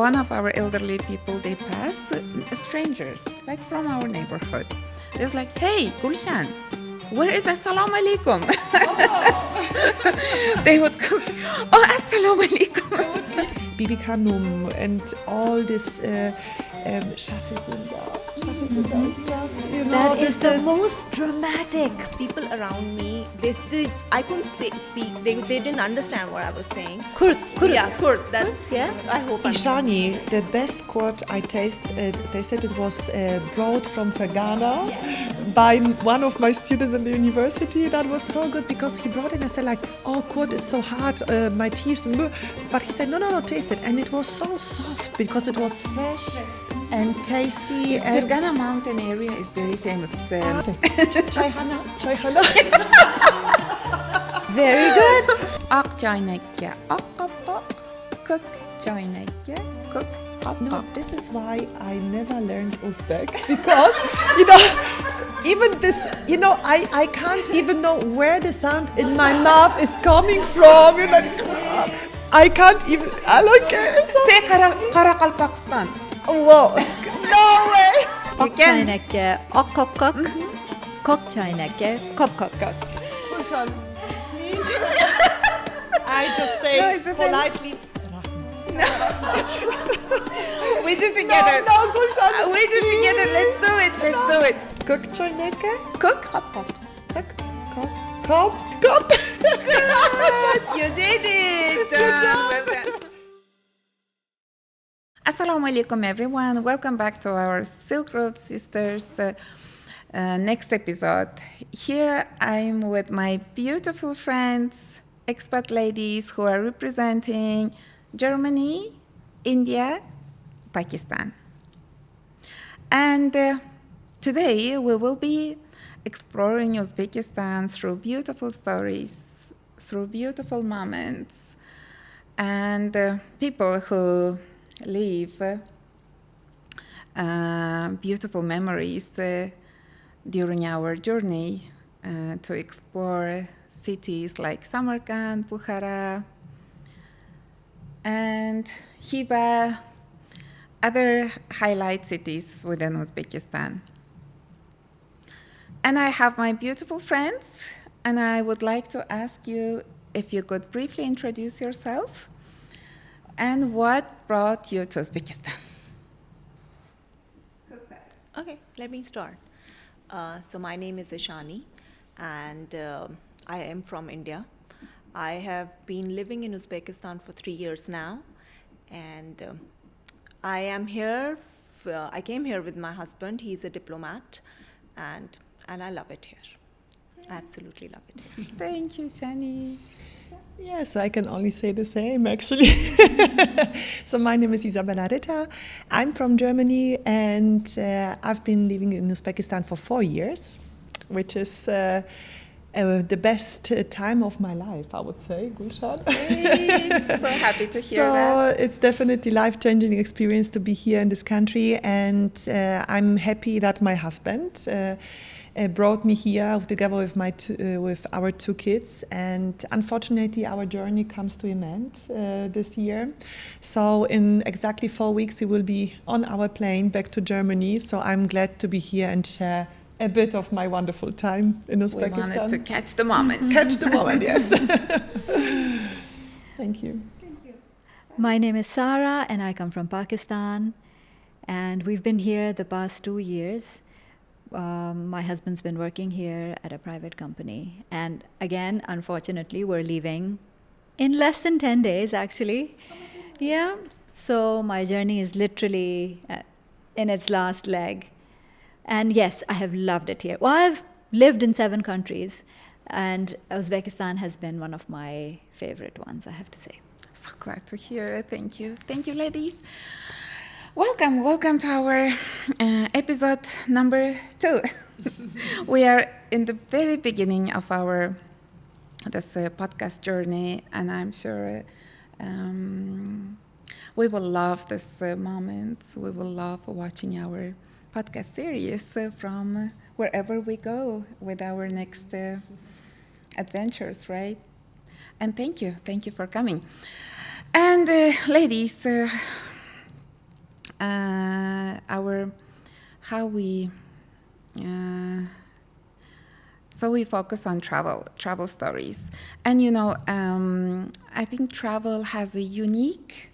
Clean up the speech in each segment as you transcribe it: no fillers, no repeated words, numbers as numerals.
one of our elderly people, they pass, strangers, like from our neighborhood. There's like, hey, Gulshan, where is Assalamu alaikum? They would go, oh, Assalamu alaikum. Bibi Khanum and all this Shafizinda is just, you know, That is the most dramatic. People around me, I couldn't speak. They didn't understand what I was saying. Kurd. Yeah, Kurd. That's Yeah. I hope. Ishani, the best Kurd I tasted, they said it was brought from Fergana by one of my students in the university. That was so good because he brought it and I said like, oh, Kurd is so hard, my teeth. But he said, no, taste it. And it was so soft because it was fresh and tasty. And Fergana mountain area is very famous. Chayhana. Very good. Ak çaynakke, ak kapak, kök çaynakke, kök kapak. No, this is why I never learned Uzbek because, you know, even this, you know, I can't even know where the sound in my mouth is coming from. You know, I can't even, I don't care. Say Karakalpakstan. Whoa, no way. You Ok can. çaynakke, ok kok kok. Kok çaynakke, kok kok kok. Gulshan, please. I just say No, it's okay. politely. We do together. No, Gulshan. We do together. Let's do it. Let's do it. Kök çayneke, Kök kapak. kop. You did it. Well done. Assalamu alaikum, everyone. Welcome back to our Silk Road Sisters next episode. Here I'm with my beautiful friends, expat ladies who are representing Germany, India, Pakistan. And today we will be exploring Uzbekistan through beautiful stories, through beautiful moments, and people who leave beautiful memories during our journey to explore cities like Samarkand, Bukhara, and Hiva, other highlight cities within Uzbekistan. And I have my beautiful friends, and I would like to ask you if you could briefly introduce yourself and what brought you to Uzbekistan. Okay, let me start. So my name is Ishani, and I am from India. I have been living in Uzbekistan for 3 years now, and I am here. I came here with my husband. He's a diplomat, and I love it here. I absolutely love it here. Thank you, Shani. Yes, I can only say the same actually. So my name is Isabella Ritter. I'm from Germany and I've been living in Uzbekistan for 4 years, which is the best time of my life, I would say, Gulshan. So happy to hear So that. it's definitely life-changing experience to be here in this country, and I'm happy that my husband brought me here together with with our 2 kids. And unfortunately, our journey comes to an end this year. So in exactly 4 weeks, we will be on our plane back to Germany. So I'm glad to be here and share a bit of my wonderful time in We Uzbekistan. wanted to catch the moment. Catch the moment, yes. Thank you. My name is Sarah and I come from Pakistan. And we've been here the past 2 years. My husband's been working here at a private company. And again, unfortunately, we're leaving in less than 10 days, actually. Yeah. So my journey is literally in its last leg. And yes, I have loved it here. Well, I've lived in 7 countries, and Uzbekistan has been one of my favorite ones, I have to say. So glad to hear it. Thank you. Thank you, ladies. Welcome to our episode number 2. We are in the very beginning of this podcast journey, and I'm sure we will love this moments. We will love watching our podcast series from wherever we go with our next adventures, right? And thank you for coming. And ladies, how we. So we focus on travel stories, and I think travel has a unique.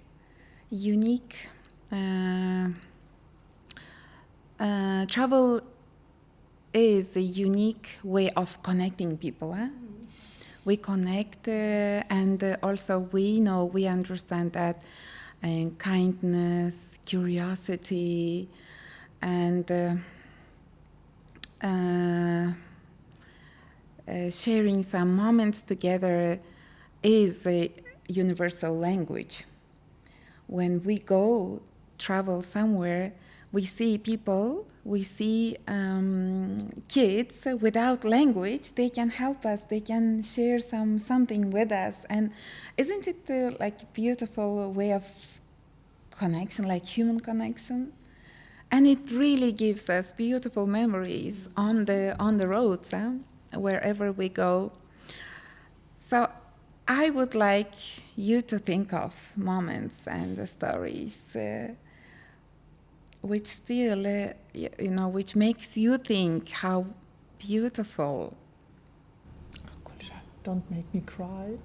Travel is a unique way of connecting people. We connect, and also we understand that kindness, curiosity, and sharing some moments together is a universal language. When we go travel somewhere, we see people, we see kids without language. They can help us, they can share something with us. And isn't it like a beautiful way of connection, like human connection? And it really gives us beautiful memories on the roads, wherever we go. So I would like you to think of moments and stories which still, which makes you think how beautiful. Gulshan, don't make me cry.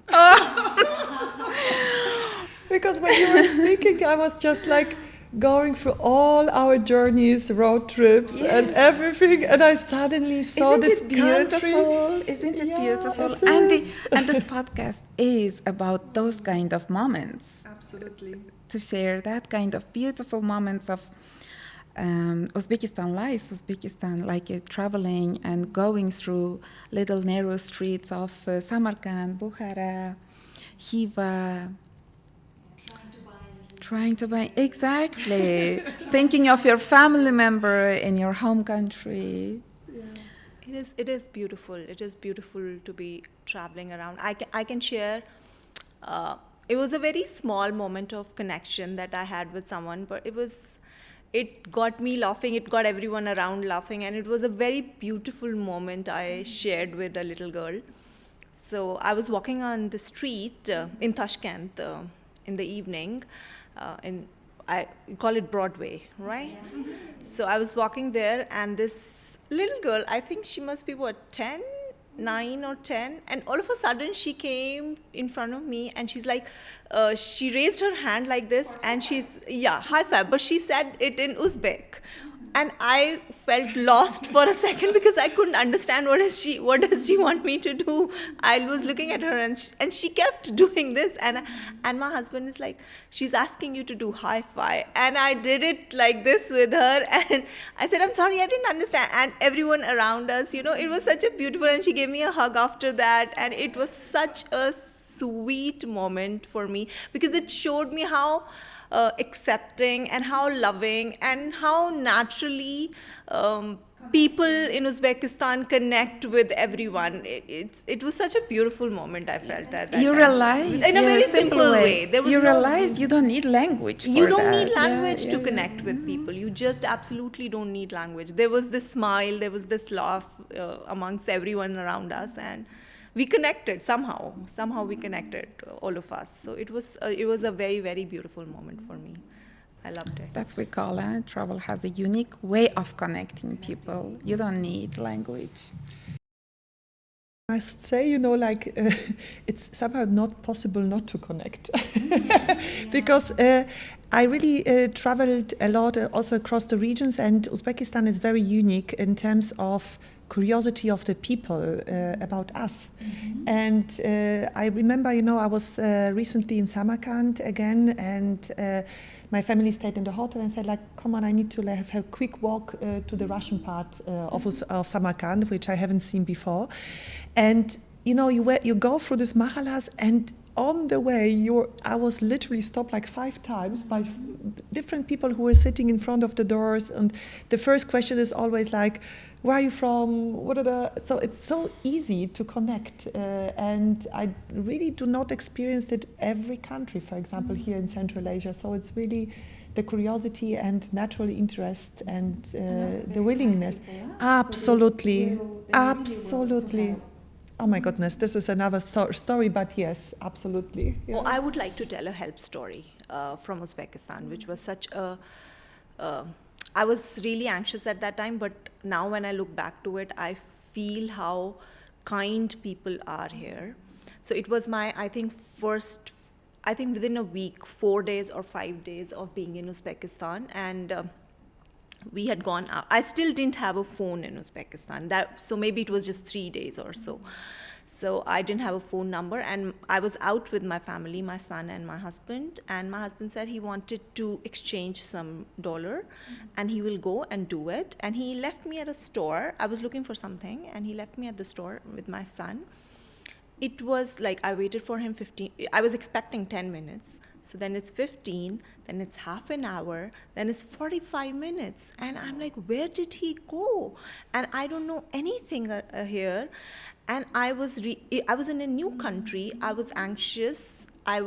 Because when you were speaking, I was just like going through all our journeys, road trips, and everything, and I suddenly saw this country. Isn't it beautiful? It And is. this podcast is about those kind of moments. Absolutely. To share that kind of beautiful moments of Uzbekistan life, like traveling and going through little narrow streets of Samarkand, Bukhara, Hiva. Trying to buy, exactly. Thinking of your family member in your home country. It is beautiful. It is beautiful to be traveling around. I can share. It was a very small moment of connection that I had with someone, but it got me laughing. It got everyone around laughing, and it was a very beautiful moment I shared with a little girl. So I was walking on the street in Tashkent in the evening. You call it Broadway, right? Yeah. So I was walking there, and this little girl, I think she must be 9 or 10, and all of a sudden she came in front of me, and she's like, she raised her hand like this, and high five, but she said it in Uzbek. And I felt lost for a second because I couldn't understand what does she want me to do. I was looking at her, and she kept doing this, and my husband is like, she's asking you to do high five, and I did it like this with her, and I said, I'm sorry, I didn't understand. And everyone around us, it was such a beautiful, and she gave me a hug after that, and it was such a sweet moment for me because it showed me how accepting and how loving and how naturally people in Uzbekistan connect with everyone. It was such a beautiful moment. I felt at that you time. Realize in a very simple way. There was realize you don't need language for you don't that. need language to connect with people. You just absolutely don't need language. There was this smile, there was this laugh amongst everyone around us, and we connected somehow. Somehow we connected, all of us. So it was a very, very beautiful moment for me. I loved it. That's what we call it. Travel has a unique way of connecting people. You don't need language. I must say, it's somehow not possible not to connect. Because I really traveled a lot also across the regions, and Uzbekistan is very unique in terms of curiosity of the people about us. Mm-hmm. And I remember, I was recently in Samarkand again, and my family stayed in the hotel and said, come on, I need to have a quick walk to the Russian part of Samarkand, which I haven't seen before. And, you go through these mahalas, and on the way, I was literally stopped 5 times by different people who were sitting in front of the doors. And the first question is always where are you from? So it's so easy to connect. And I really do not experience it every country, for example, here in Central Asia. So it's really the curiosity and natural interest and the willingness. Absolutely. Absolutely. Oh my goodness, this is another story, but yes, absolutely. Yeah. I would like to tell a help story from Uzbekistan, which was such a I was really anxious at that time, but now when I look back to it, I feel how kind people are here. So it was my, I think within a week, 4 days or 5 days of being in Uzbekistan, and we had gone out. I still didn't have a phone in Uzbekistan. So maybe it was just 3 days or so. So I didn't have a phone number, and I was out with my family, my son and my husband. And my husband said he wanted to exchange some dollar, and he will go and do it. And he left me at a store. I was looking for something, and he left me at the store with my son. It was like I waited for him 15. I was expecting 10 minutes. So then it's 15, then it's half an hour, then it's 45 minutes. And I'm like, where did he go? And I don't know anything here. And I was in a new country. I was anxious. I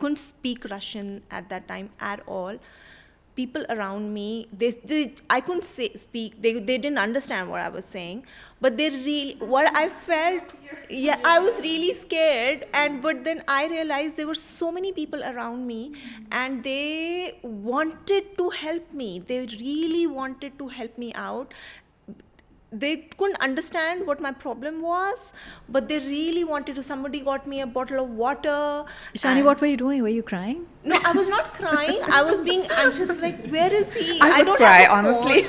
couldn't speak Russian at that time at all. People around me, I couldn't speak. They didn't understand what I was saying, but what I felt, yeah, I was really scared. But then I realized there were so many people around me, and they wanted to help me. They really wanted to help me out. They couldn't understand what my problem was, but they really wanted to. Somebody got me a bottle of water. Shani, what were you doing? Were you crying? No, I was not crying. I was being anxious. Like, where is he? I would don't cry, have a phone. honestly.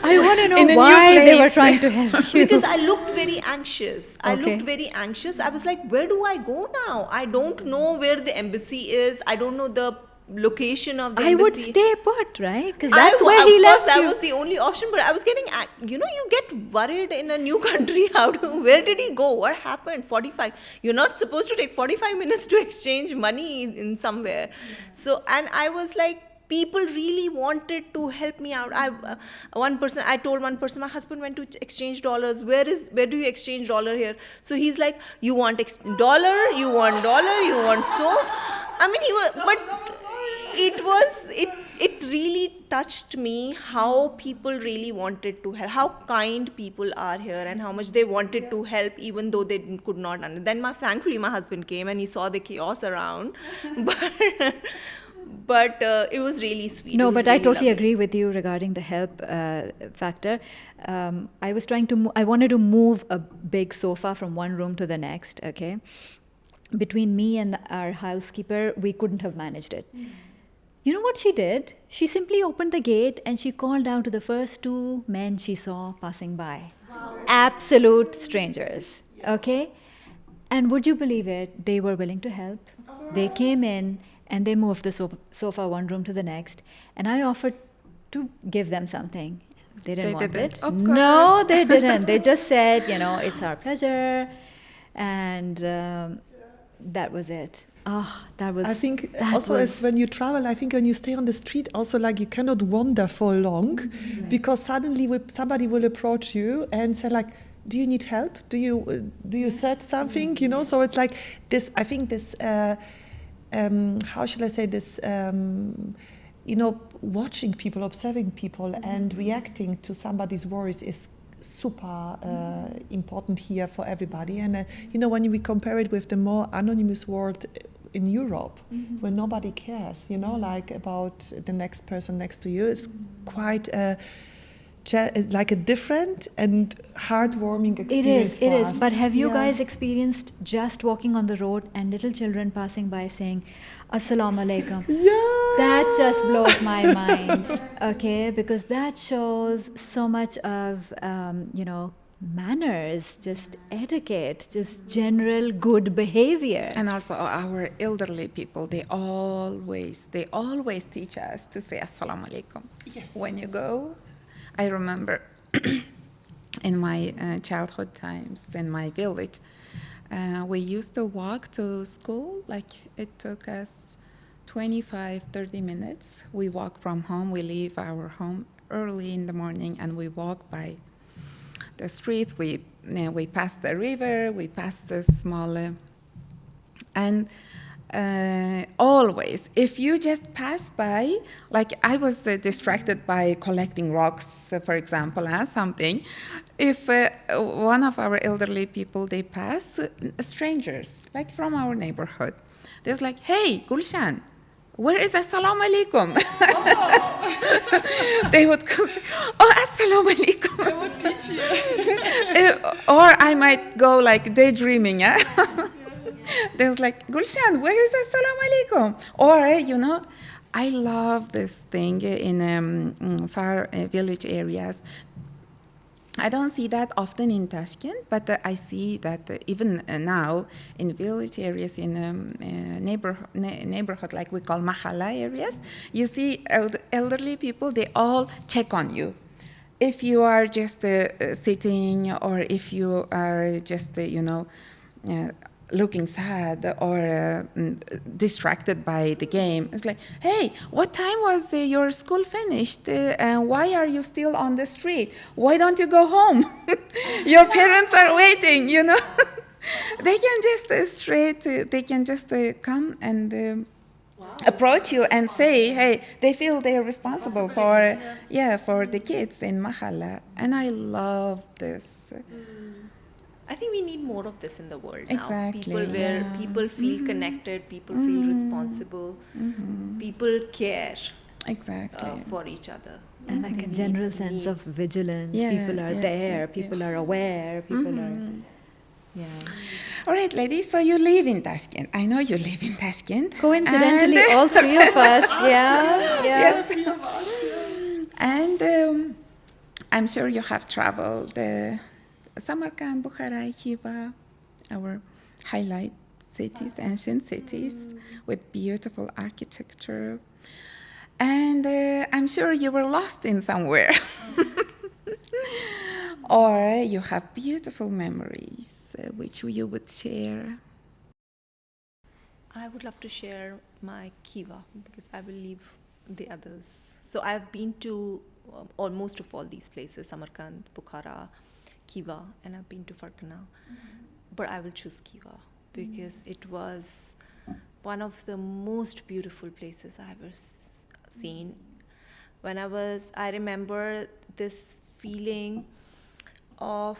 I want to know In a new why they were place. trying to help you. Because I looked very anxious. I Okay. looked very anxious. I was like, where do I go now? I don't know where the embassy is. I don't know the location of the I embassy. would stay put, right? Because that's where of he course, left that you. was the only option. But I was getting, you get worried in a new country. Where did he go? What happened? 45. You're not supposed to take 45 minutes to exchange money in somewhere. So, and I was like, people really wanted to help me out. I told one person, my husband went to exchange dollars. Where do you exchange dollar here? So he's like, you want dollar, you want soap. I mean, it really touched me how people really wanted to help, how kind people are here, and how much they wanted to help even though they could not. Then thankfully my husband came and he saw the chaos around, but it was really sweet. No, It was but I really totally lovely. agree with you regarding the help factor. I was trying to, I wanted to move a big sofa from one room to the next, okay? Between me and our housekeeper, we couldn't have managed it. You know what she did? She simply opened the gate and she called out to the first two men she saw passing by. Wow. Absolute strangers, okay? And would you believe it? They were willing to help. They came in and they moved the sofa one room to the next. And I offered to give them something. They didn't want didn't, it. of No, course. they didn't. They just said, it's our pleasure. And that was it. Oh, that was. I think that also was, as when you travel, I think when you stay on the street, also like you cannot wander for long, because suddenly somebody will approach you and say like, "Do you need help? Do you search something?" So it's like this. I think this. How should I say this? Watching people, observing people, and reacting to somebody's worries is super important here for everybody. And when we compare it with the more anonymous world in Europe, where nobody cares, like about the next person next to you, it's quite like a different and heartwarming experience. It is. for us. But have you Yeah. guys experienced just walking on the road and little children passing by saying, "Assalamu alaikum"? Yeah. That just blows my mind, okay? Because that shows so much of, manners, just etiquette, just general good behavior. And also our elderly people, they always teach us to say Assalamu alaikum. Yes. When you go, I remember in my childhood times in my village, we used to walk to school. Like it took us 25-30 minutes. We walk from home. We leave our home early in the morning and we walk by the streets. We pass the river. We pass the small and always, if you just pass by, like I was distracted by collecting rocks, for example, something. If one of our elderly people, they pass, strangers, like from our neighborhood, there's like, "Hey, Gulshan, where is assalamu alaikum? They would go, oh, assalamu alaikum. I would teach you. Or I might go like daydreaming. Yeah? They was like, Gulshan, where is assalamu alaikum? Or, I love this thing in far village areas. I don't see that often in Tashkent, but I see that even now in village areas, in neighborhood like we call mahalla areas, you see elderly people, they all check on you. If you are just sitting, or if you are just, looking sad or distracted by the game, it's like, hey, what time was your school finished? And why are you still on the street? Why don't you go home? Your parents are waiting, They can just they can just come and approach you and say, hey, they feel they're responsible for the kids in mahalla. And I love this. I think we need more of this in the world now. Exactly, People where yeah. people feel connected, people feel responsible, people care Exactly. for each other. And like a general sense of vigilance. Yeah, People are yeah, there, yeah, people are aware, people are. Yeah. All right, ladies, so you live in Tashkent. I know you live in Tashkent. Coincidentally, And- all three of us. Yeah. Yes. And I'm sure you have traveled Samarkand, Bukhara, Khiva, our highlight cities, ancient cities with beautiful architecture. And I'm sure you were lost in somewhere. Or you have beautiful memories which you would share. I would love to share my Kiva because I will leave the others. So I've been to almost of all these places, Samarkand, Bukhara, Kiva, and I've been to Fargana. But I will choose Kiva because it was one of the most beautiful places I ever seen. I remember this feeling of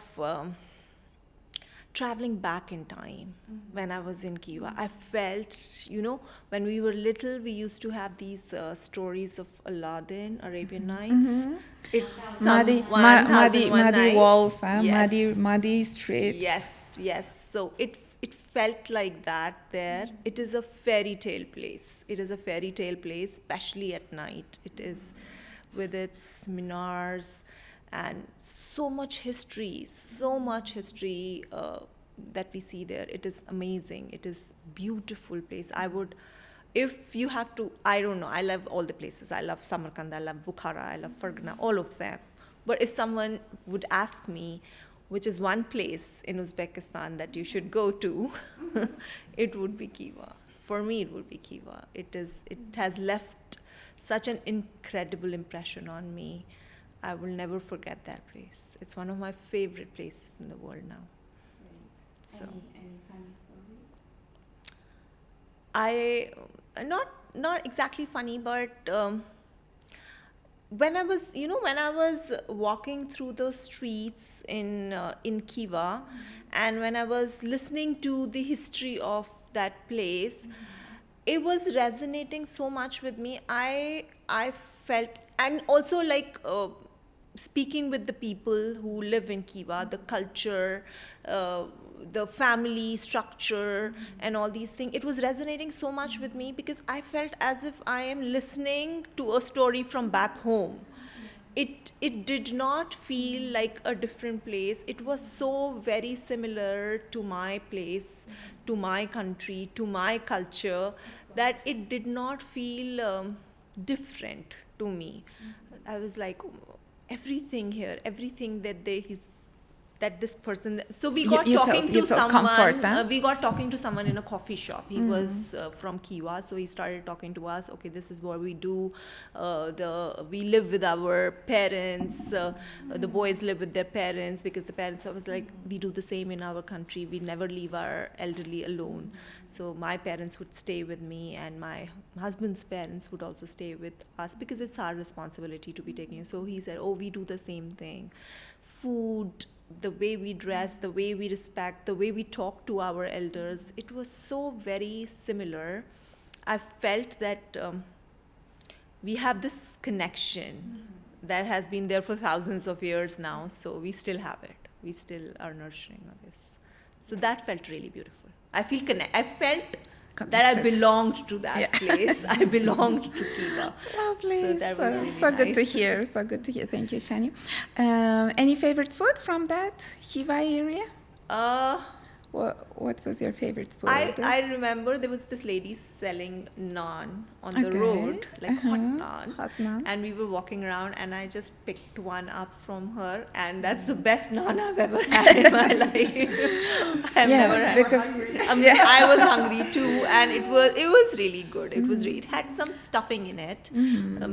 traveling back in time when I was in Kiva. I felt, when we were little, we used to have these stories of Aladdin, Arabian Nights. It's Muddy night. walls, Yes. muddy streets. Yes. So it felt like that there. It is a fairy tale place. It is a fairy tale place, especially at night. It is with its minars and so much history that we see there. It is amazing. It is beautiful place. If you have to, I don't know, I love all the places. I love Samarkand, I love Bukhara, I love Fargana, all of them. But if someone would ask me, which is one place in Uzbekistan that you should go to, it would be Khiva. For me, it would be Khiva. It has left such an incredible impression on me. I will never forget that place. It's one of my favorite places in the world now. So, Any funny story? I not exactly funny, but when I was walking through the streets in Khiva, and when I was listening to the history of that place, it was resonating so much with me. I felt, and also like speaking with the people who live in Khiva, the culture, the family structure, and all these things, it was resonating so much with me because I felt as if I am listening to a story from back home. It did not feel like a different place. It was so very similar to my place, to my country, to my culture, that it did not feel different to me. I was like, everything here, everything that this person. So we got You talking felt to someone. comfort, huh? We got talking to someone in a coffee shop. He was from Khiva, so he started talking to us. Okay, this is what we do. We live with our parents. The boys live with their parents because the parents. I was like, we do the same in our country. We never leave our elderly alone. So my parents would stay with me, and my husband's parents would also stay with us because it's our responsibility to be taking. So he said, oh, we do the same thing. Food, the way we dress, the way we respect, the way we talk to our elders, it was so very similar. I felt that we have this connection that has been there for thousands of years now. So we still have it. We still are nurturing this. So that felt really beautiful. I felt that I Connected. belonged to that place. I belonged to Khiva. Lovely. So that was really so good to nice. hear. So good to hear. Thank you, Shani. Any favorite food from that Khiva area? What was your favorite food? I remember there was this lady selling naan on the Okay. road, like hot naan. Hot naan. And we were walking around and I just picked one up from her, and that's the best naan I've ever had in my life. I've never had. because I was hungry too, and it was really good. It had some stuffing in it,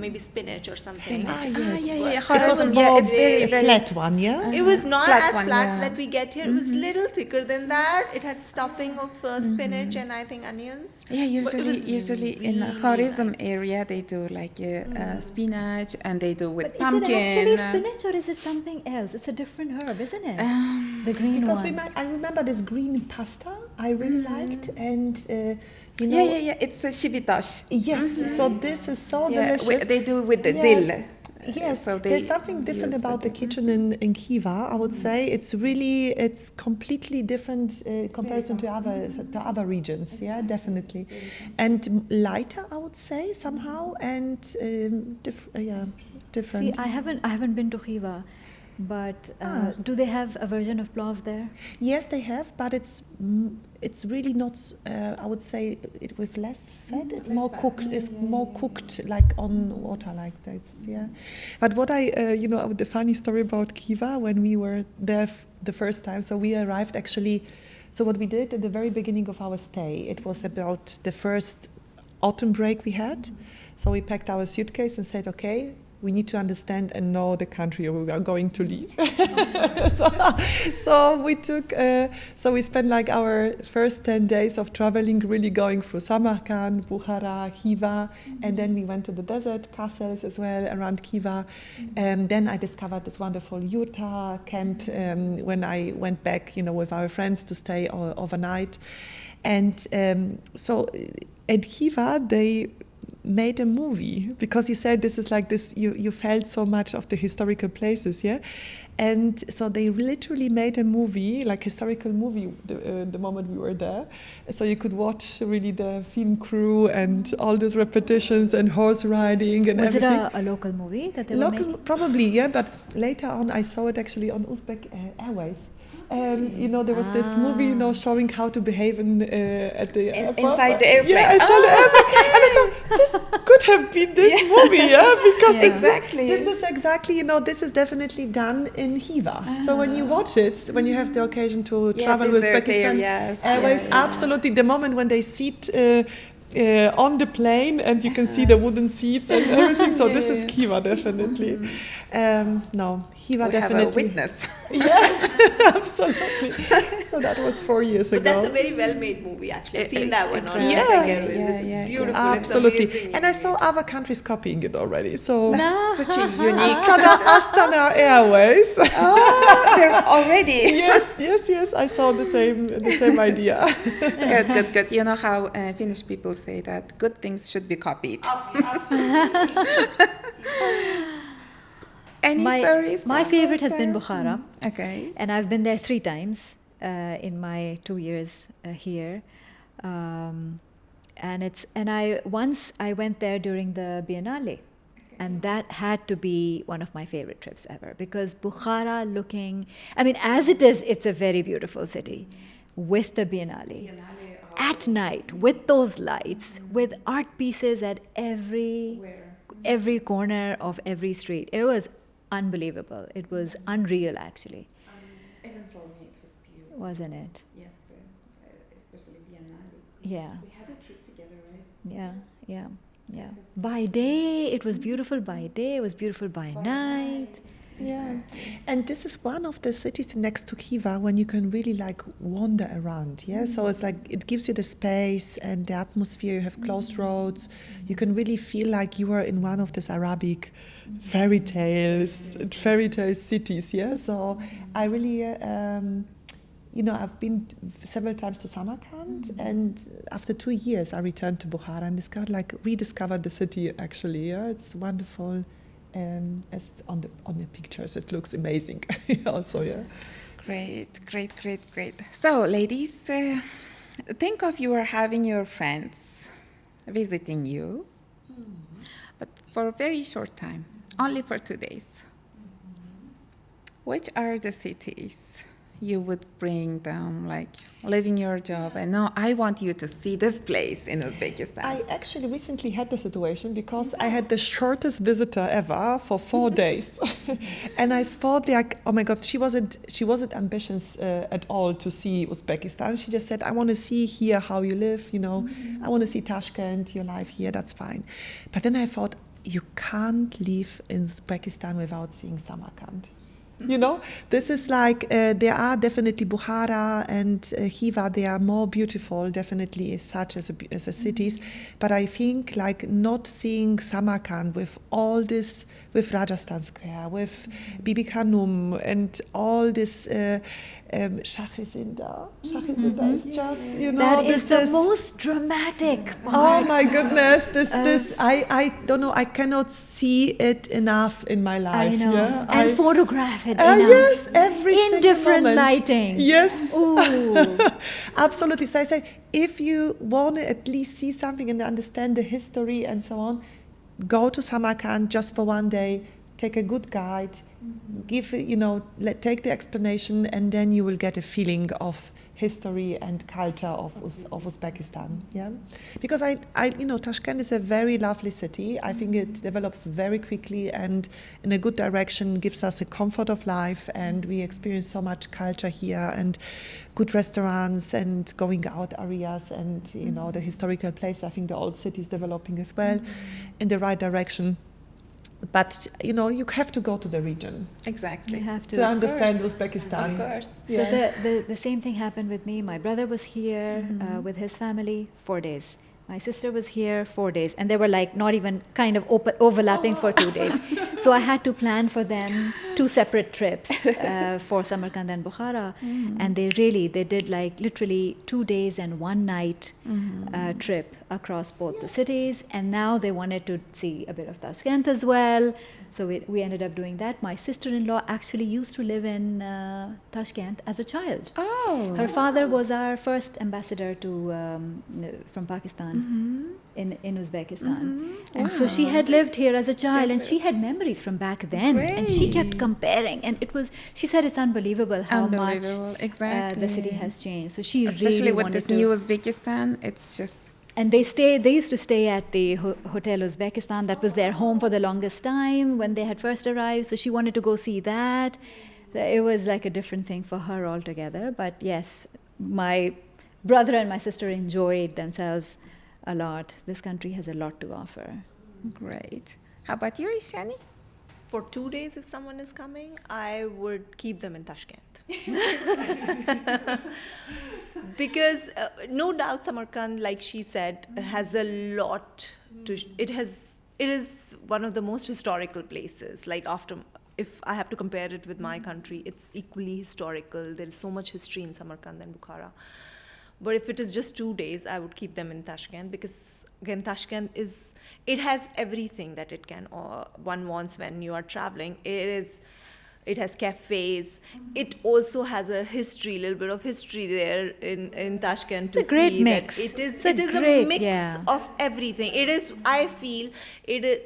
maybe spinach or something. yes. yeah. It was Khorazm, more it's very, very flat one, yeah? It was not Flat as one, flat yeah. that we get here. It was little thicker than that. It had stuffing of spinach and I think onions. Yeah, But it was usually in the really Khorazm nice. area they do like spinach, and they do with But pumpkin. is it actually spinach or is it something else? It's a different herb, isn't it? The green Because one. I remember this green pasta I really liked, and you know, Yeah. It's a shivitosh. yes. So this is so Yeah, delicious. they do with the Yeah. dill. Yes, So they there's something different use about the kitchen in Khiva. I would say it's completely different in comparison to other regions. Yeah, definitely, and lighter, I would say somehow, and different. See, I haven't been to Khiva, but do they have a version of plov there? Yes, they have, but it's really not. I would say it with less fat. It's more cooked. It's more cooked like on water, like that. Yeah. But what the funny story about Khiva, when we were there the first time. So we arrived actually. So what we did at the very beginning of our stay, it was about the first autumn break we had. So we packed our suitcase and said, okay, we need to understand and know the country we are going to leave. so we took, so we spent like our first 10 days of traveling, really going through Samarkand, Bukhara, Khiva, and then we went to the desert, castles as well around Khiva. And then I discovered this wonderful Utah camp when I went back, with our friends to stay overnight. And so at Khiva, they made a movie because you said this is like this, you felt so much of the historical places, yeah? And so they literally made a movie, like historical movie, the moment we were there. So you could watch really the film crew and all these repetitions and horse riding and Was everything. it a local movie that they were making? Probably, yeah, but later on I saw it actually on Uzbek Airways. There was this movie, showing how to behave at the airport. Inside the airplane. Yeah, inside the airplane. And I thought, this could have been this movie, yeah? Because Exactly. this is exactly, this is definitely done in Khiva. So when you watch it, when you have the occasion to travel with desert Uzbekistan areas, Airways, yeah. absolutely, the moment when they sit on the plane and you can see the wooden seats and everything. So this is Khiva, definitely. No, Khiva We have a definitely. witness. Yeah, absolutely. So that was 4 years But ago. that's a very well-made movie, actually. I've seen that one on exactly. Yeah. Airways. Yeah, It's yeah, beautiful. Absolutely. It's amazing. And I saw other countries copying it already. So Such a unique. Astana Airways. Oh, they're already. yes. I saw the same idea. Good. You know how Finnish people say that good things should be copied. Any stories? My from favorite has there? been Bukhara, Okay. and I've been there 3 times in my 2 years here. And I went there during the Biennale, and that had to be one of my favorite trips ever, because Bukhara as it is, it's a very beautiful city with the Biennale. At night, with those lights, with art pieces at every corner of every street. It was unbelievable. It was unreal, actually. Even for me, it was beautiful. Wasn't it? Yes, especially Biennale. Yeah. We had a trip together, right? Yeah. By day, it was beautiful by day. It was beautiful by night. Yeah, and this is one of the cities next to Khiva when you can really like wander around. Yeah, so it's like it gives you the space and the atmosphere. You have closed roads. You can really feel like you are in one of these Arabic fairy tale cities. Yeah, so I really, I've been several times to Samarkand, and after 2 years I returned to Bukhara and rediscovered the city actually. Yeah, it's wonderful. As on the pictures, it looks amazing. Also, yeah. Great. So, ladies, think of you are having your friends visiting you, but for a very short time, only for 2 days. Which are the cities you would bring them, like leaving your job, and no, I want you to see this place in Uzbekistan? I actually recently had the situation because I had the shortest visitor ever for 4 days, and I thought like, oh my God, she wasn't ambitious at all to see Uzbekistan. She just said, I want to see here how you live, I want to see Tashkent, your life here, that's fine. But then I thought, you can't live in Uzbekistan without seeing Samarkand. This is like, there are definitely Bukhara and Khiva, they are more beautiful, definitely as such as a cities. But I think like not seeing Samarkand with all this, with Rajasthan Square, with Bibi Khanum and all this Shahrizinda. Shahrizinda is just, that is the most dramatic part. Oh my goodness, this I don't know, I cannot see it enough in my life. I know. Yeah? And photograph it enough. Yes, every in single different moment. lighting. Yes. Ooh. Absolutely. So I say, if you want to at least see something and understand the history and so on, go to Samarkand just for 1 day, take a good guide, give, take the explanation, and then you will get a feeling of history and culture of Uzbekistan. Yeah, because I Tashkent is a very lovely city. I think it develops very quickly and in a good direction, gives us a comfort of life, and we experience so much culture here and good restaurants and going out areas and the historical place. I think the old city is developing as well in the right direction. But you have to go to the region. Exactly. You have to understand Uzbekistan. Of course. So the same thing happened with me. My brother was here with his family 4 days. My sister was here 4 days, and they were like not even kind of overlapping for 2 days. So I had to plan for them 2 separate trips for Samarkand and Bukhara, and they did like literally 2 days and 1 night trip across both the cities, and now they wanted to see a bit of Tashkent as well. So we ended up doing that. My sister-in-law actually used to live in Tashkent as a child. Oh. Her father was our first ambassador from Pakistan in Uzbekistan. And so she had lived here as a child, and she had memories from back then. And she kept comparing, and she said it's unbelievable how much exactly. the city has changed. So she especially really with wanted this new Uzbekistan, it's just... And they used to stay at the Hotel Uzbekistan. That was their home for the longest time when they had first arrived. So she wanted to go see that. It was like a different thing for her altogether. But yes, my brother and my sister enjoyed themselves a lot. This country has a lot to offer. Great. How about you, Ishani? For 2 days, if someone is coming, I would keep them in Tashkent. Because no doubt Samarkand, like she said, has a lot to... It is one of the most historical places. Like if I have to compare it with my country, it's equally historical. There is so much history in Samarkand and Bukhara. But if it is just 2 days, I would keep them in Tashkent, because again, Tashkent it has everything that it can one wants when you are traveling. It has cafes. It also has a little bit of history there in Tashkent. It's a great mix. It is a mix of everything. I feel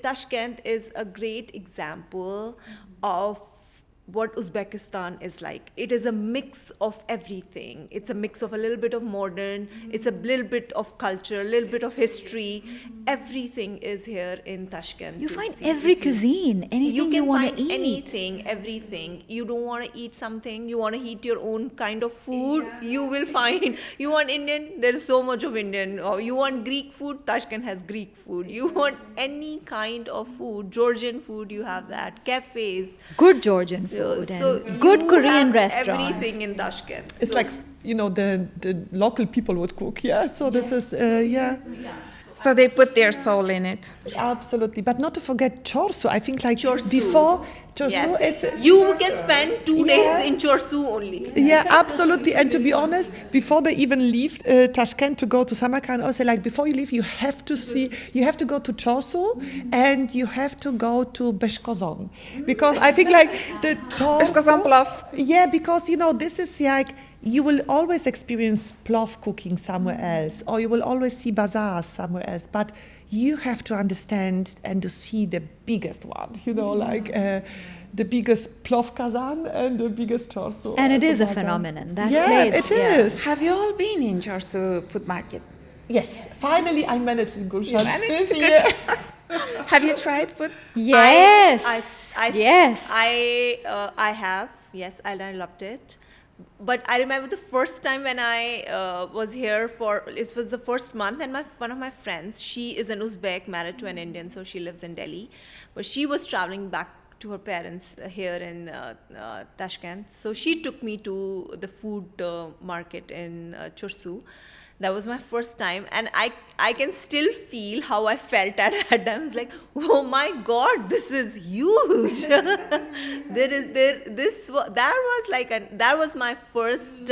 Tashkent is a great example of what Uzbekistan is like. It is a mix of everything. It's a mix of a little bit of modern, it's a little bit of culture, a little bit of history. Everything is here in Tashkent. You find every cuisine, anything you want to eat. Anything, everything. You don't want to eat something, you want to eat your own kind of food, you will find. You want Indian, there is so much of Indian. Or you want Greek food, Tashkent has Greek food. You want any kind of food, Georgian food, you have that. Cafes. Good Georgian food. So good Korean restaurants. Everything in Tashkent. It's like the local people would cook. Yeah. So this is So So they put their soul in it. Absolutely, but not to forget chorsu. I think like Chorsu. before chorsu, Yes. it's You can spend 2 days Yeah. in Chorsu only. yeah, absolutely. And to be honest, before they even leave Tashkent to go to Samarkand, also like before you leave, you have to go to Chorsu and you have to go to Beshkozon, because I think like the Beshkozon Chorsu. plov. Yeah, because this is like you will always experience plov cooking somewhere else, or you will always see bazaars somewhere else, but you have to understand and to see the biggest one, like the biggest plov kazan and the biggest chorsu. And it as is a bazaar. phenomenon. That Yeah, place. it is. Have you all been in Chorsu food market? Yes, finally I managed in Gulshan. managed? this Good year. job. Have you tried food? Yes. Yes. I have. Yes, and I loved it. But I remember the first time when I was here it was the first month, and one of my friends, she is an Uzbek married to an Indian, so she lives in Delhi, but she was traveling back to her parents here in Tashkent. So she took me to the food market in Chorsu. That was my first time, and I can still feel how I felt at that time. I was like, oh my God, this is huge. That was my first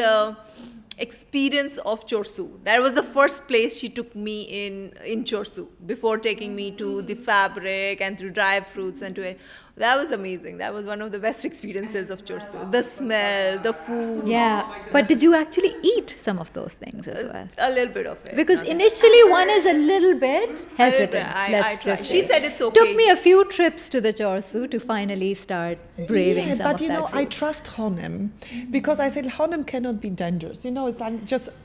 experience of Chorsu. That was the first place she took me in Chorsu, before taking me to the fabric and through dry fruits and to it. That was amazing. That was one of the best experiences of Chorsu. The smell, the food. Yeah. But did you actually eat some of those things as well? A little bit of it. Because initially one is a little bit hesitant. I Let's tried. just She say. said it's okay. Took me a few trips to the Chorsu to finally start braving Yeah, some but of you that know, food. I trust Honem because I feel Honem cannot be dangerous. It's like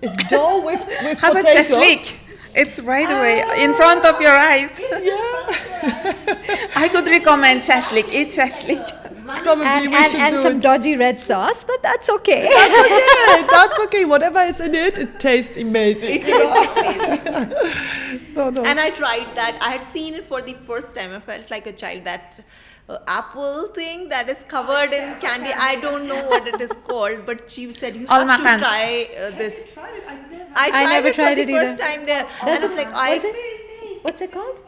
it's dough with How about potato. shashlik? It's right away in front of your eyes. Yeah, I could recommend shashlik. Eat shashlik. probably and we should and do some it. dodgy red sauce, but that's okay. That's okay. That's okay. Whatever is in it, it tastes amazing. It tastes amazing. No. And I tried that. I had seen it for the first time. I felt like a child. That apple thing that is covered in candy. I don't know what it is called, but she said you have Almakant. to try this. I I never it tried for it the either. first time there. Does And I was it- like, what is it? What's it called?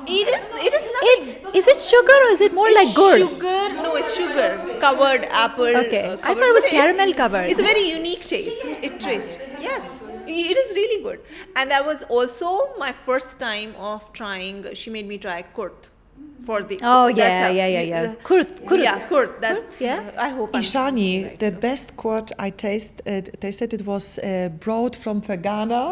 It is nothing. Is it sugar or is it more like gourd? Sugar? No, it's sugar covered apple. Okay. I covered, thought it was but it's- caramel covered. It's a very unique taste. It tastes. Yes, it is really good. And that was also my first time of trying. She made me try kurt. For the Oh, that's how- yeah. Kurt. Yeah, kurt. That's yeah. I hope I'm Ishani, right, the so. best quart I tasted it was brought from Fergana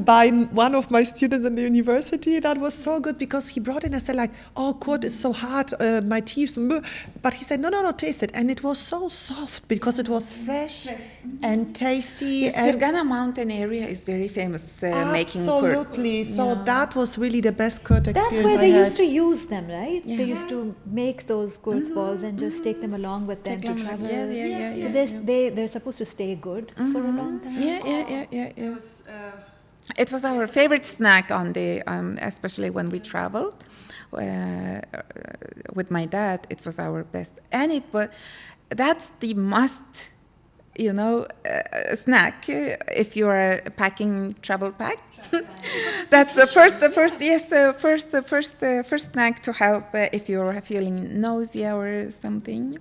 by one of my students in the university. That was so good because he brought it and said like, oh, quart is so hard, my teeth. But he said, no, taste it. And it was so soft because it was fresh and tasty. Yes, and Fergana mountain area is very famous making curd. absolutely. So that was really the best curd experience That's where I they had. used to use them, right? Yeah. They used to make those kurd balls and just take them along with them Take to them along. travel. Yeah. They're supposed to stay good for a long time. Yeah. It was our favorite snack on the, especially when we traveled with my dad. It was our best, and that's the must, snack if you are packing travel pack. That's the first snack to help if you're feeling nausea or something.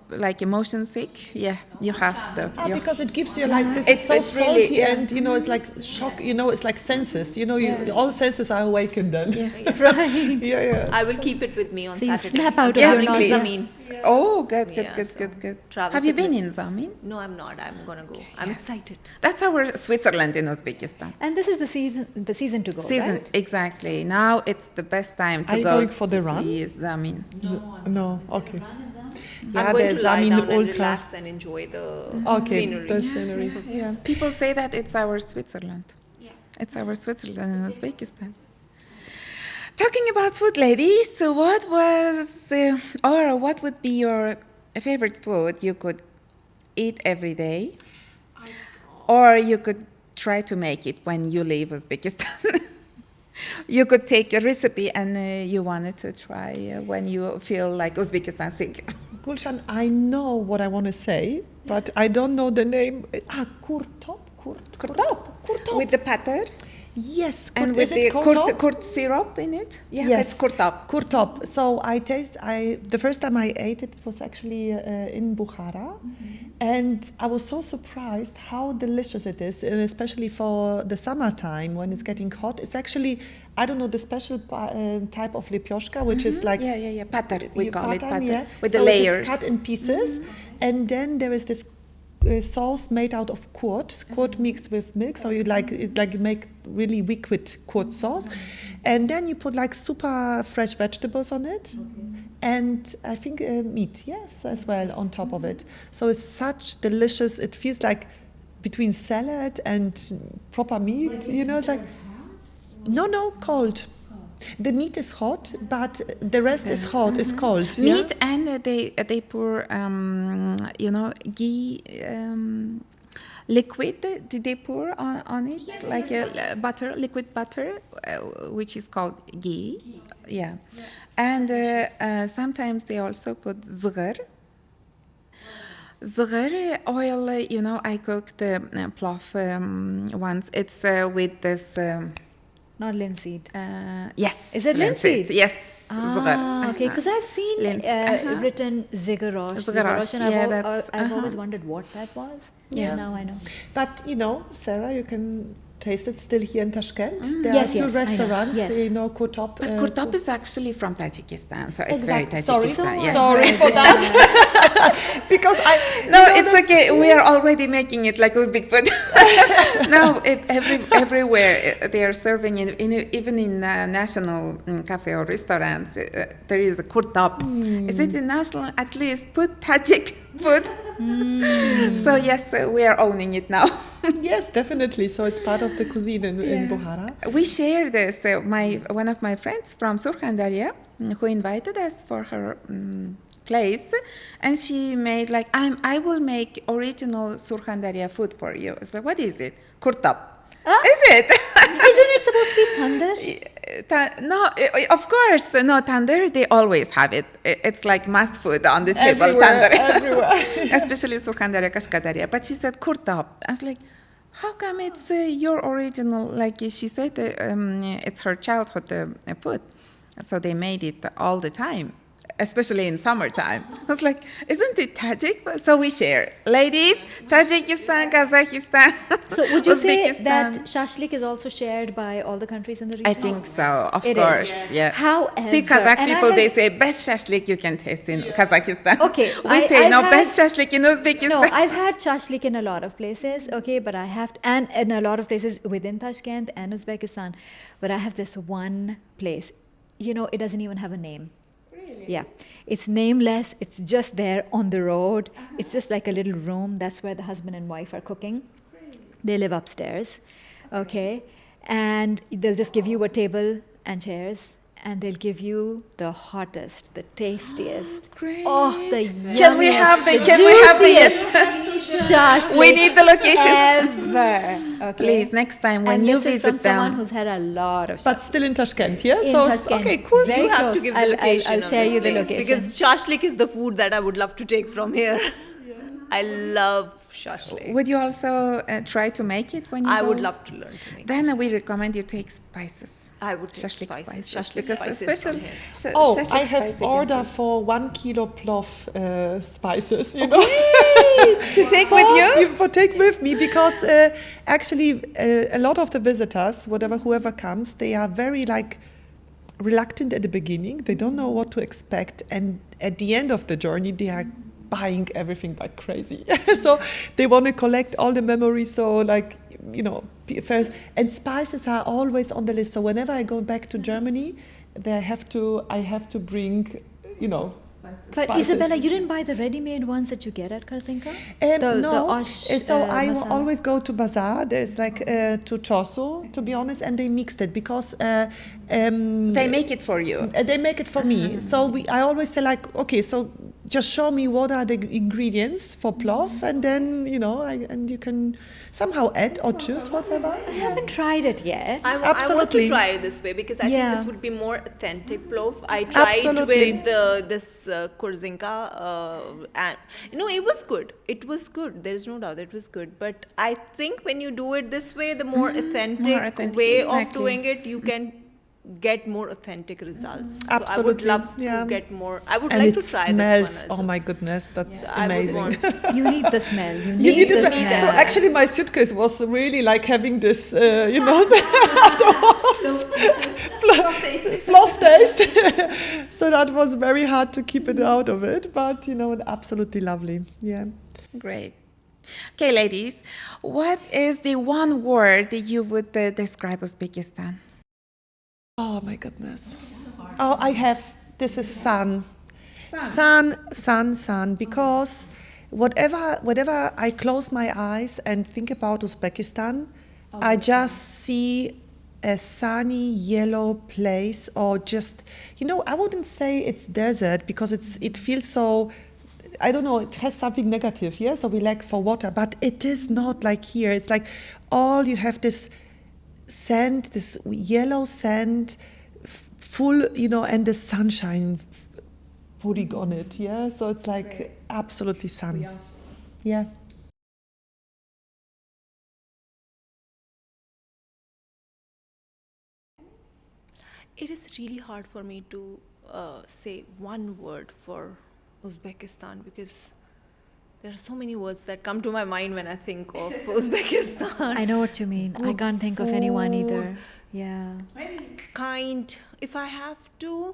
Like motion sick, you have to. Because it gives you like this It's- is so it's really- salty yeah. and it's like shock. It's like senses. All senses are awakened then. Yeah. Right. Yeah. I will keep it with me on So you Saturday. snap out of Yes, your During please. nostrils. Zamin. Oh, good. Yeah, so travel Have you been in sickness. Zamin? No, I'm not. I'm gonna go. I'm excited. That's our Switzerland in Uzbekistan. And this is the season to go, Season, right? exactly. Now it's the best time to Are you go going for the to run? see Zamin. No. Okay. I'm going to lie Zamin down and Ultra. relax and enjoy the Okay. scenery. The scenery. Yeah. People say that it's our Switzerland. It's our Switzerland in Uzbekistan. Talking about food, ladies, so what would be your favorite food you could eat every day? Or you could try to make it when you leave Uzbekistan? You could take a recipe and you wanted to try when you feel like Uzbekistan sick. Gulshan, I know what I want to say, but I don't know the name. Kurtop. With the patter? Yes, And is with it the kurtop? kurt syrup in it? Yeah, Yes. it's kurtop. Kurtop. So the first time I ate it, it was actually in Bukhara, and I was so surprised how delicious it is, especially for the summertime when it's getting hot. It's actually, I don't know, the special type of lepioshka, which is like Yeah. Patar, we call it pattern, patar. yeah. With So the layers. it is cut in pieces, and then there is this sauce made out of curd mixed with milk. So you you make really liquid curd sauce, and then you put like super fresh vegetables on it, and I think meat, yes, as well on top of it. So it's such delicious. It feels like between salad and proper meat. It's like no cold. The meat is hot, but the rest is hot. Is cold. Meat, and they pour ghee liquid. Did they pour on it like a butter, liquid butter, which is called ghee? Yeah, and sometimes they also put zghar. Zghar oil. I cooked plaf once. It's with this. Not linseed. Yes. Is it linseed? Yes. Zghar. Okay, because I've seen written zigarosh, Zigarosh, and yeah, I've always wondered what that was. Yeah. Now I know. But Sarah, you can taste it still here in Tashkent. There Yes, are two yes, I know. restaurants, Yes. kurtop. But kurtop is actually from Tajikistan, so it's very Exactly. Sorry. Tajikistan. Yes. Sorry for that. Because No, it's okay. We are already making it like Uzbek food. No, everywhere they are serving it. Even in national cafe or restaurants, there is a kurtop. Is it a national? At least put Tajik food. So yes, we are owning it now. Yes, definitely. So it's part of the cuisine in Bukhara. We share this. One of my friends from Surkhandarya, who invited us for her place, and she made I will make original Surkhandarya food for you. So what is it? Kurtap. Is it? Isn't it supposed to be tandoor? No, of course. No, tandoor, they always have it. It's like must food on the table, Everywhere, tandoor. everywhere. Especially Surkhandarya, Kashkadarya. But she said kurtap. I was like, how come it's your original? Like she said, it's her childhood food. So they made it all the time, especially in summertime. I was like, isn't it Tajik? So we share. Ladies, Tajikistan, Kazakhstan, So would you say Uzbekistan. that shashlik is also shared by all the countries in the region? I think so, of It course. is. Yeah. However, See, Kazakh and I people, they have- say best shashlik you can taste in Kazakhstan. Okay, We say I've no, had- best shashlik in Uzbekistan. No, I've had shashlik in a lot of places, okay, but I have, and in a lot of places within Tashkent and Uzbekistan, but I have this one place. It doesn't even have a name. Really? Yeah. It's nameless, it's just there on the road. It's just like a little room. That's where the husband and wife are cooking. They live upstairs, okay? And they'll just give you a table and chairs, and they'll give you the hottest, the tastiest. Great. Oh, the yummiest, Can we have the juiciest yes? shashlik We need the location. ever. Okay. Please, next time when and you this is from visit someone them. who's had a lot of But still in Tashkent, yeah? in So Tashkent. okay, cool. Very You have close. to give the I'll location. I'll of share this you the place, location. because shashlik is the food that I would love to take from here. I love shashlik. Would you also try to make it when you I go? would love to learn to make. Then we recommend you take spices. I would take Shashlik spices. Shashlik Because spices special. from here. shashlik I have spice you can order take. for 1 kilo plof spices, To take with you? For take with me, because actually a lot of the visitors, whoever comes, they are very reluctant at the beginning. They don't know what to expect, and at the end of the journey, they are buying everything like crazy. So they want to collect all the memories. So first, and spices are always on the list. So whenever I go back to Germany, I have to bring, But spices. Isabella, you didn't buy the ready-made ones that you get at Karsinka? No. Osh, So I masala? always go to bazaar. There's to Chosu, to be honest, and they mixed it because They make it for you. they make it for me. So I always say okay, so just show me what are the ingredients for plov, and then and you can somehow add or choose whatever. I haven't tried it yet. I want to Absolutely. try it this way because I Yeah. think this would be more authentic plov. I tried Absolutely. with this kurzinka, and it was good. It was good. There's no doubt it was good. But I think when you do it this way, the more authentic way of exactly. doing it, you can get more authentic results. So Absolutely. I would love Yeah. to get more. I would And like it to try smells. this one. Oh my goodness, that's I would amazing. want- You need the smell. You You need the this. smell. So actually, my suitcase was really like having this, plov taste. So that was very hard to keep it out of it, but absolutely lovely. Yeah. Great. Okay, ladies, what is the one word that you would describe Uzbekistan? Oh my goodness. Oh, I have. This is sun. Sun. Because whatever I close my eyes and think about Uzbekistan, I just see a sunny yellow place, or just, I wouldn't say it's desert because it feels so, I don't know, it has something negative, yeah? So we lack for water, but it is not like here. It's like you have this sand, this yellow sand, full, and the sunshine putting on it, yeah? So it's like absolutely sun. Yeah. It is really hard for me to say one word for Uzbekistan because there are so many words that come to my mind when I think of Uzbekistan. I know what you mean. I Good can't think of anyone either. food. Yeah. Kind. If I have to,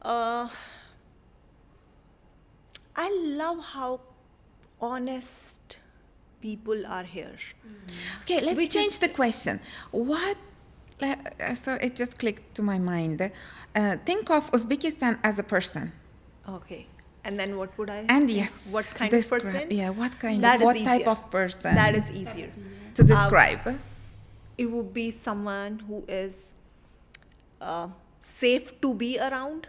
I love how honest people are here. Okay, let's Which change is- the question. So it just clicked to my mind. Think of Uzbekistan as a person. Okay. And then what would I? And think? yes, What kind of describe- person? Yeah, what kind That of, is what type easier. of person That is easier. to describe? It would be someone who is safe to be around.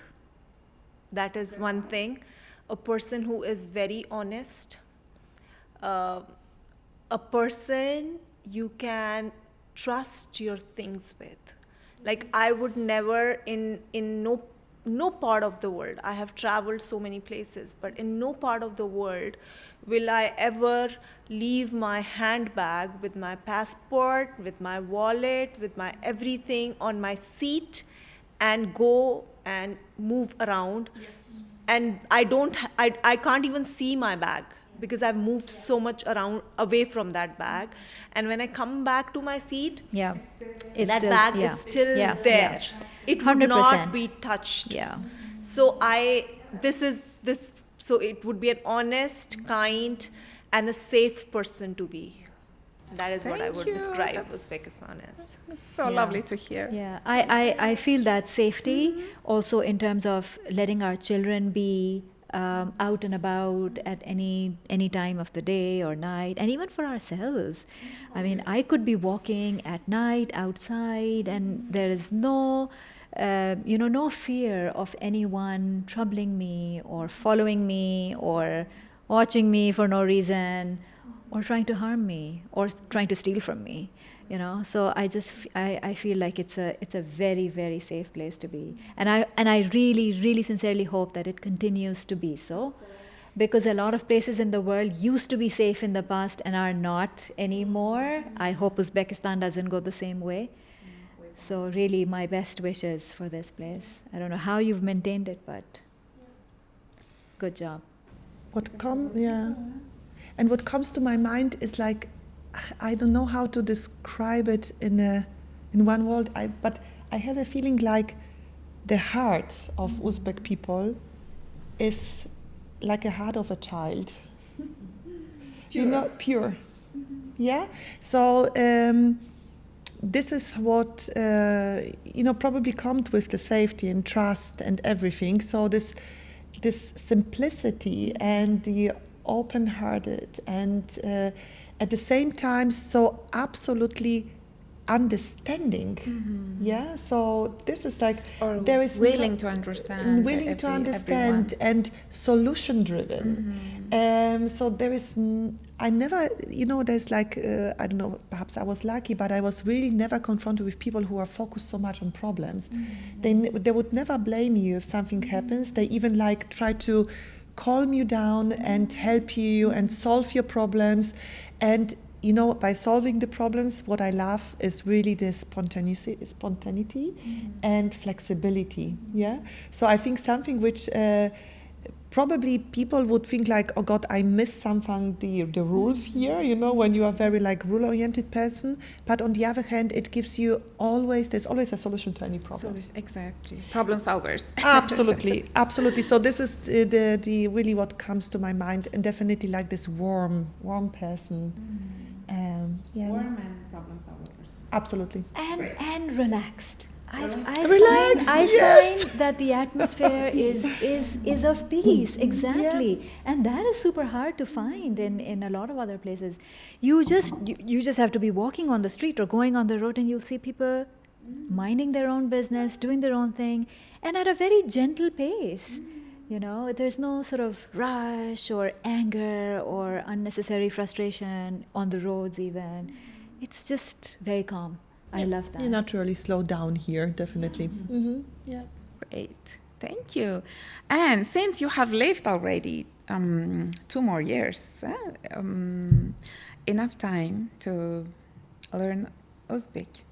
That is one thing. A person who is very honest. A person you can trust your things with. Like I would never in no part of the world, I have traveled so many places, but in no part of the world will I ever leave my handbag with my passport, with my wallet, with my everything on my seat and go and move around. Yes. And I can't even see my bag because I've moved so much around away from that bag. And when I come back to my seat, Yeah. It's that still, bag yeah. is still Yeah, there. yeah. It would not 100%. be touched. Yeah. So so it would be an honest, kind, and a safe person to be. That is what I Thank would you. describe That's- Uzbekistan as. So Yeah. lovely to hear. Yeah, I feel that safety also in terms of letting our children be out and about at any time of the day or night, and even for ourselves. I mean, I could be walking at night outside, and there is no fear of anyone troubling me or following me or watching me for no reason or trying to harm me or trying to steal from me. So I feel like it's a very, very safe place to be, and I really, really sincerely hope that it continues to be so, because a lot of places in the world used to be safe in the past and are not anymore. I hope Uzbekistan doesn't go the same way. So really, my best wishes for this place. I don't know how you've maintained it, but good job. And what comes to my mind is like, I don't know how to describe it in one word, but I have a feeling like the heart of Uzbek people is like a heart of a child. Pure. Yeah? So this is what, probably comes with the safety and trust and everything. So this simplicity and the open-hearted and at the same time so absolutely understanding. Yeah, so this is like Or there is willing to understand. willing to understand everyone. and solution driven. So there is I never, there's like I don't know, perhaps I was lucky, but I was really never confronted with people who are focused so much on problems. They would never blame you if something happens. They even like try to calm you down and help you and solve your problems. And by solving the problems, what I love is really the spontaneity and flexibility. Yeah. So I think something which probably people would think like, oh God, I missed something, the rules here, when you are very like rule-oriented person. But on the other hand, it gives you there's always a solution to any problem. Exactly. Problem solvers. Absolutely. So this is the really what comes to my mind, and definitely like this warm person. Warm and problem solvers. Absolutely. And relaxed. I Relaxed, find that the atmosphere is of peace, exactly, and that is super hard to find in a lot of other places. You just have to be walking on the street or going on the road, and you'll see people minding their own business, doing their own thing, and at a very gentle pace. There's no sort of rush or anger or unnecessary frustration on the roads even. It's just very calm. I love that. You naturally slow down here, definitely. Yeah. Great. Thank you. And since you have lived already 2 more years, enough time to learn Uzbek.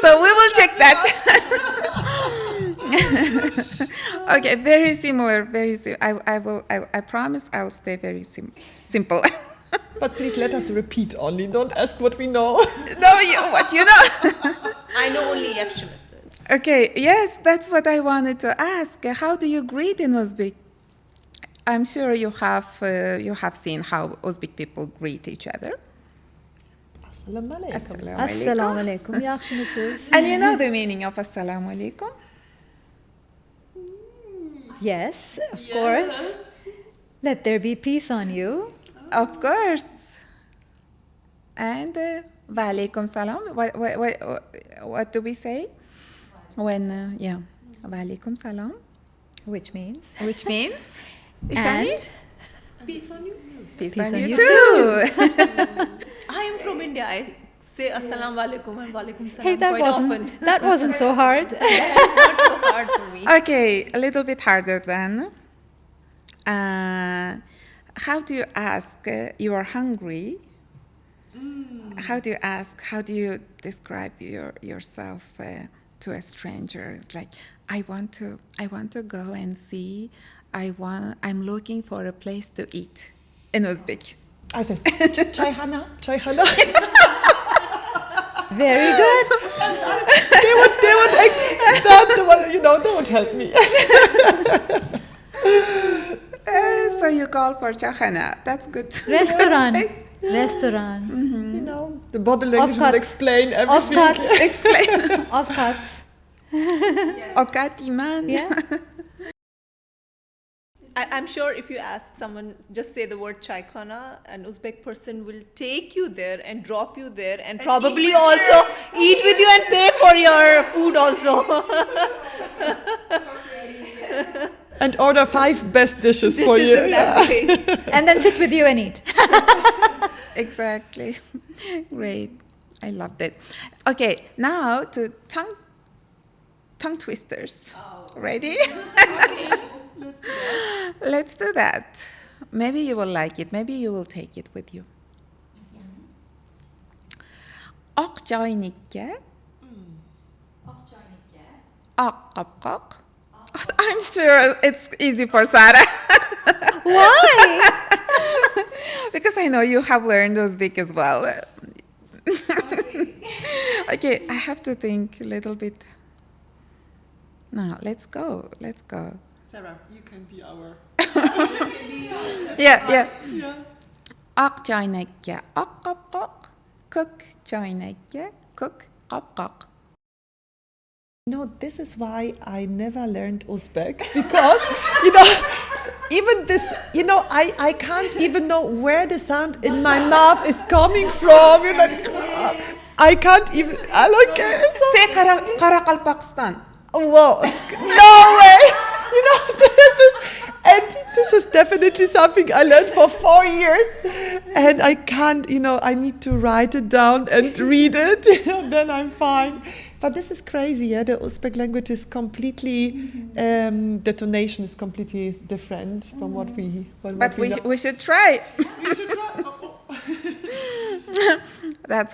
So we will check that. Okay, very similar. I promise I will stay very simple. But please let us repeat only. Don't ask what we know. No, what you know. I know only yakshimises. Okay, yes, that's what I wanted to ask. How do you greet in Uzbek? I'm sure you have seen how Uzbek people greet each other. Assalamu alaikum. Assalamu alaikum, yaxshimisiz? And you know the meaning of Assalamu alaikum? Yes, of course. Let there be peace on you. Of course. And wa alaikum salam. What do we say? When, wa alaikum salam. Which means? Which means? Ishani? And Peace on you. Peace on on you you too. I am from India. I say assalamu alaikum and walaikum salam hey, quite often. that wasn't so hard. It's not so hard for me. Okay, a little bit harder then. How do you ask you are hungry? How do you describe yourself to a stranger? It's like, I want to go and see. I'm looking for a place to eat in Uzbek. I said, Chayhana. Very good. They would like that. They would help me. So you call for chahana. That's good. Restaurant. That's nice. Restaurant. The body language would Off-cut. explain everything. Off-cut. Explain. Off-cut. Okat iman. Yeah. I'm sure if you ask someone, just say the word chaikhana, an Uzbek person will take you there and drop you there and probably also eat with you and pay for your food also. And order 5 best dishes for Dishes you. in that case. And then sit with you and eat. Exactly. Great. I loved it. Okay, now to tongue twisters. Ready? Let's do that. Maybe you will like it. Maybe you will take it with you. Oq joynikka. Oq qopqoq. I'm sure it's easy for Sarah. Why? Because I know you have learned Uzbek as well. Okay, I have to think a little bit. No, let's go. Sarah, you can be our... Yeah. Oq joynakka, oq qopqoq. Cook joynakka, cook qopqoq. This is why I never learned Uzbek, because, even this, I can't even know where the sound in my mouth is coming from. I can't even, I don't get it. Say Karakalpakstan. Whoa, no way! This is definitely something I learned for 4 years, and I can't, I need to write it down and read it, then I'm fine. But this is crazy, yeah. The Uzbek language is completely, the tonation is completely different from what we. But we should try. We should try.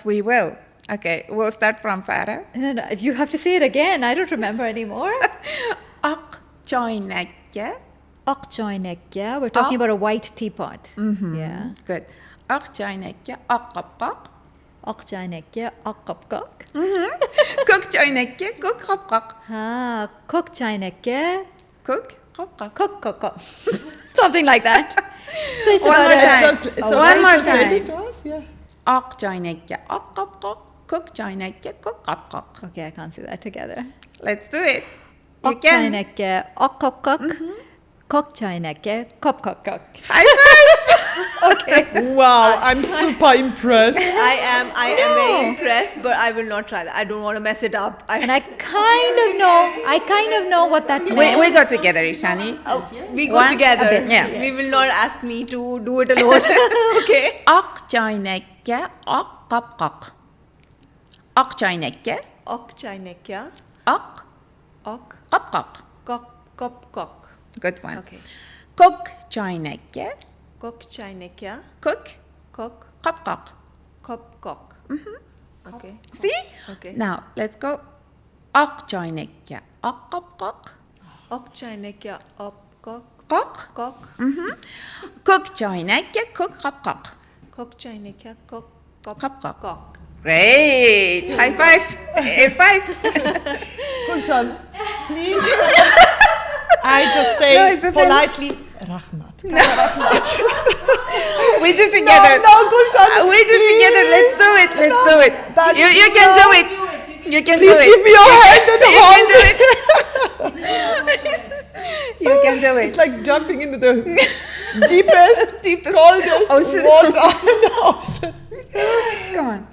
We will. Okay, we'll start from Sarah. No, you have to say it again. I don't remember anymore. Akçoynekke. Akçoynekke. We're talking about a white teapot. Yeah. Good. Akçoynekke, akkapkak. Akçoynekke, akkapkak. Kukçoynekke, kukkapkak. Ha, kokçoynekke, Kukkapkak. kokkakak. Something like that. So it's One about more a- time. So One more translate time. it to us, yeah. Akçoynekke, akkapkak. Kukçoynekke, kukkapkak. Okay, I can't say that together. Let's do it. You can. Akçoynekke, akkapkak. Kokçoynekke, kopkakak. High five. Wow, I'm super impressed. I am very impressed, but I will not try that. I don't want to mess it up. And I kind of know what that means. We go together, Ishani. We go One- together. a bit, yeah. We will not ask me to do it alone. Okay. Akçoynekke, akkapkak. Akçoynekke, Okçaynekya, ok, akkapkak. kok. Good one. Okay. Kukçoynekke, Kokçaynekya, kuk, kok, kapkak. kok. Okay. See? Okay. Now, let's go. Akçoynekke, akkapkak. Okçaynekya, kok, Kok. Kukçoynekke, kukkapkak. Kokçaynekya, kok, Kapkak. kok. Great. High five. Air five. Gulshan, please. I just No, say it's okay. politely, Rahmat. We do together. No, Gulshan. We do together. Let's do it. Let's do it. But You can do it. You can do Please it. give me your hand and You hold can do it. it. You can do It's it. like jumping into the deepest, coldest Ocean. water in the ocean. Come on.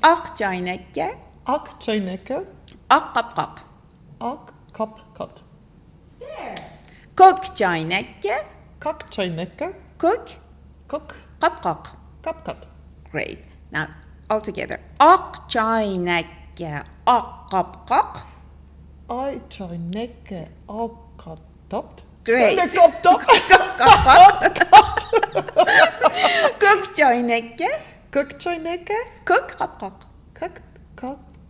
Akçoynekke, Akçoynekke, akkapkak. akkapkak. Kukçoynekke, Kakçoynekke, kukkapkak. kapkak. Great. Now, all together. Akçoynekke, akkapkak. Akçoynekke, akkapkak. Great. Kukçoynekke, Kakçoynekke, kukkapkak.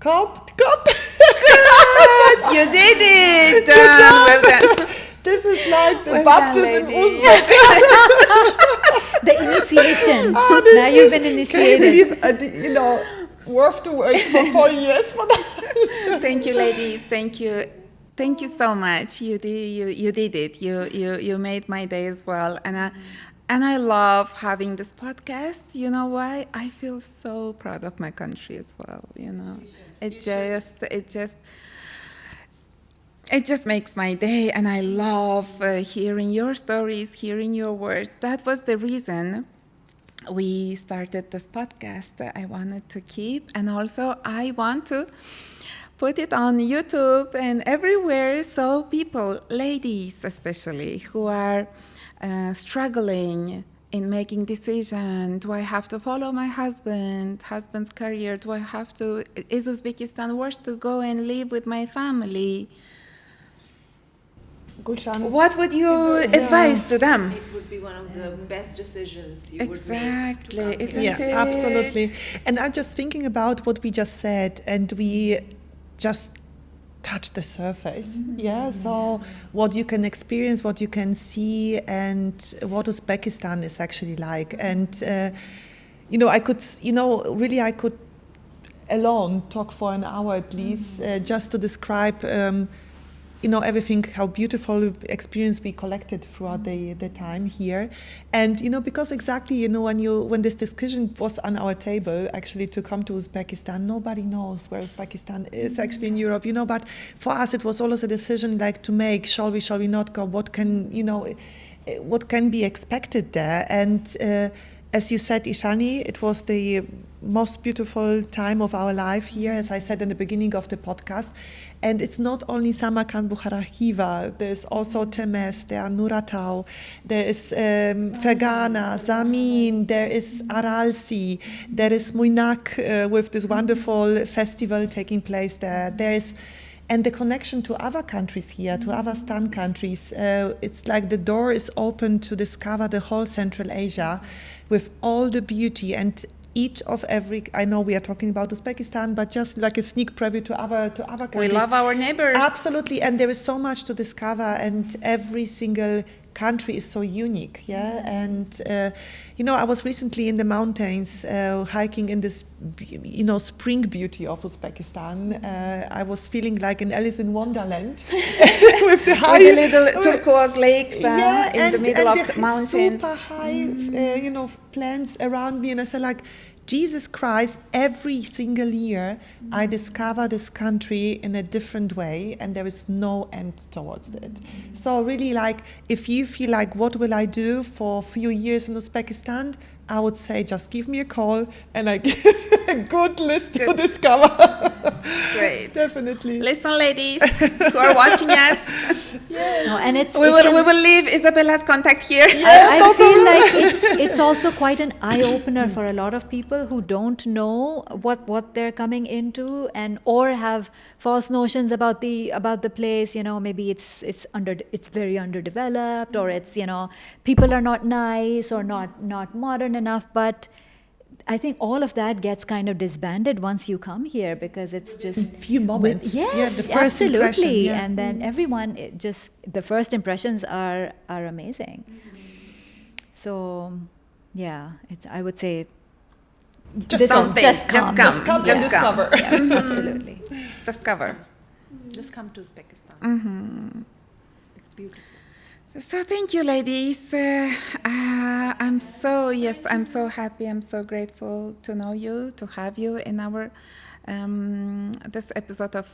kapkak. You did it. Well done. This is like the Well done, baptism lady. Uzbek. The initiation. Oh, this Now you've is- been Can you initiated. believe, word to word for 4 years for that? Thank you, ladies. Thank you. Thank you so much. You did it. You made my day as well. And I love having this podcast. You know why? I feel so proud of my country as well. It just makes my day, and I love hearing your stories, hearing your words. That was the reason we started this podcast. I wanted to keep, and also I want to put it on YouTube and everywhere, so people, ladies especially, who are struggling in making decision. Do I have to follow my husband's career? Do I have to, is Uzbekistan worse to go and live with my family? Gulshan, What would you advise to them? It would be one of the best decisions you would Exactly, make. isn't yeah, it? absolutely. And I'm just thinking about what we just said, and we just touched the surface. Yeah, so what you can experience, what you can see, and what Uzbekistan is actually like. And I could, really, I could alone talk for an hour at least, just to describe. Everything, how beautiful experience we collected throughout the time here. And, because exactly, when this discussion was on our table, actually, to come to Uzbekistan, nobody knows where Uzbekistan is actually in Europe, but for us, it was always a decision like to make, shall we not go, what can, what can be expected there. And as you said, Ishani, it was the most beautiful time of our life here, as I said in the beginning of the podcast. And it's not only Samarkand, Bukhara, Khiva, there's also Temes, there are Nuratau, there is Fergana, Zamin, there is Aralsi, there is Muinak with this wonderful festival taking place there. There is, and the connection to other countries here, to other Stan countries, it's like the door is open to discover the whole Central Asia with all the beauty and each of every, I know we are talking about Uzbekistan, but just like a sneak preview to other countries. We love our neighbors. Absolutely, and there is so much to discover, and every single country is so unique, yeah. And I was recently in the mountains hiking in this, spring beauty of Uzbekistan. I was feeling like an Alice in Wonderland with the high, with the little turquoise lakes in the middle of the mountains. Super high, plants around me, and I said like, Jesus Christ, every single year I discover this country in a different way, and there is no end towards it. So really, like, if you feel like, what will I do for a few years in Uzbekistan? I would say just give me a call and I give you a good list to discover. Great. Definitely. Listen, ladies who are watching us. Yes. No, and we will leave Isabella's contact here. I feel like it's also quite an eye opener for a lot of people who don't know what they're coming into, and or have false notions about the place. Maybe it's very underdeveloped, or it's people are not nice or not modern enough. But I think all of that gets kind of disbanded once you come here, because it's just a few moments. Yes, the first absolutely. impression, And then everyone, the first impressions are amazing. So, yeah, I would say Just come. Just come. And discover. Yeah, absolutely. Discover. Just come to Uzbekistan. It's beautiful. So thank you, ladies. I'm so happy. I'm so grateful to know you, to have you in our this episode of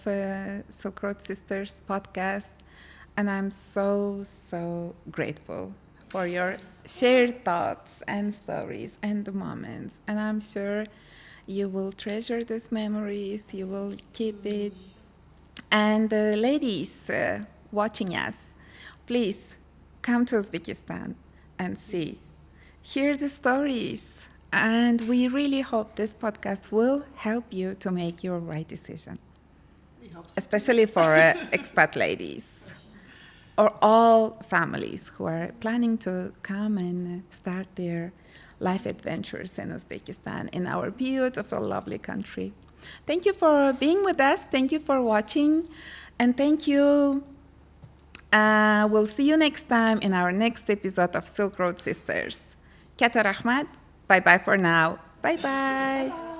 Silk Road Sisters podcast, and I'm so grateful for your shared thoughts and stories and the moments. And I'm sure you will treasure these memories. You will keep it. And ladies watching us, please come to Uzbekistan and hear the stories. And we really hope this podcast will help you to make your right decision. We hope so. Especially for expat ladies or all families who are planning to come and start their life adventures in Uzbekistan, in our beautiful, lovely country. Thank you for being with us. Thank you for watching. And thank you. We'll see you next time in our next episode of Silk Road Sisters. Kata Rahmat. Bye-bye for now. Bye-bye.